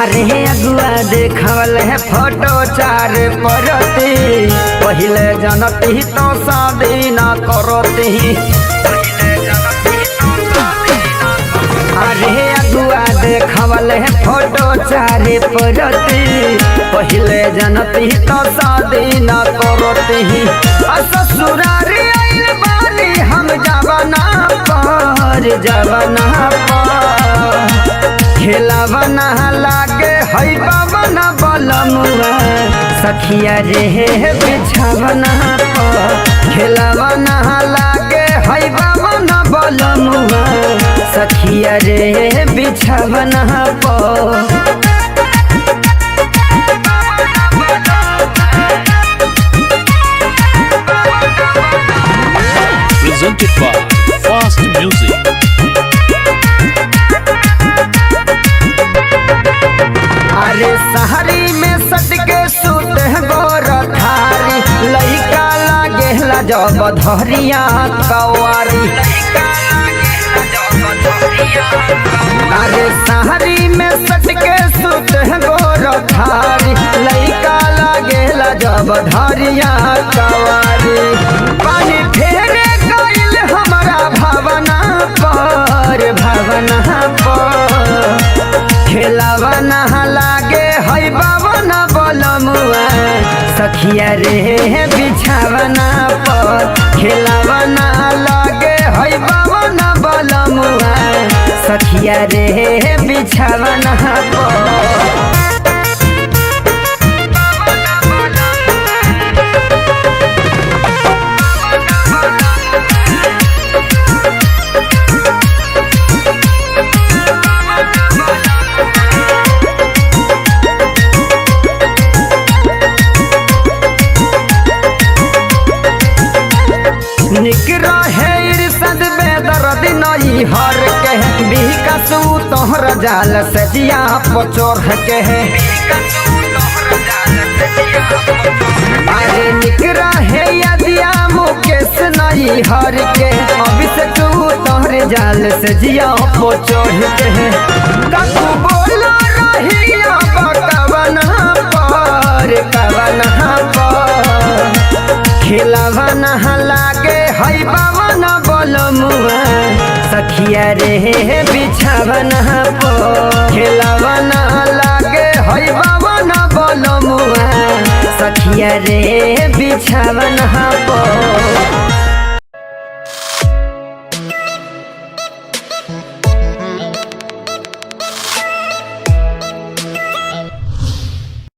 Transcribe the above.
अरे अगुआ देखल है फोटो चार परती पहले जनती तो शादी ना करती। अरे अगुआ देखल है फोटो चार परती पहले जनती तो शादी ना करती। ससुरारी आइल बानी हम जवाना पर खेलावना लागे है बाबना बलमुआ सखिया रे बिछावना पर खेलावना लागे है बाबना बलमुआ सखिया रे बिछावना पर। Presented by Fast Music. अरे शहरी में सटके सुत गोर थारी लइका लागेला जब धरिया कवारी। अरे शहरी में सटके सुत गोर थारी लइका लागेला जब धरिया कवारी। पानी फेरे गइल हमारा भावना पर खेलावना लागे है बाबना बलमुआ सखिया रे बिछावना पर खेलावना लागे है बाबना बलमुआ सखिया रे बिछावना पर। निक रहे इरसद बेदर्द नई हर के बिकसू तोहर जाल से जिया पचोर के। अरे निक रहे यदिया मुकेश नई हर के अभिषेक तोहर जाल से जिया पचोर के। ककू बोलो रहिया कवना पर खेलावना लागे है बाबना बलमुआ सखिया रे बिछावना पर खेलावना लागे है बाबना बलमुआ सखिया रे बिछावना पर।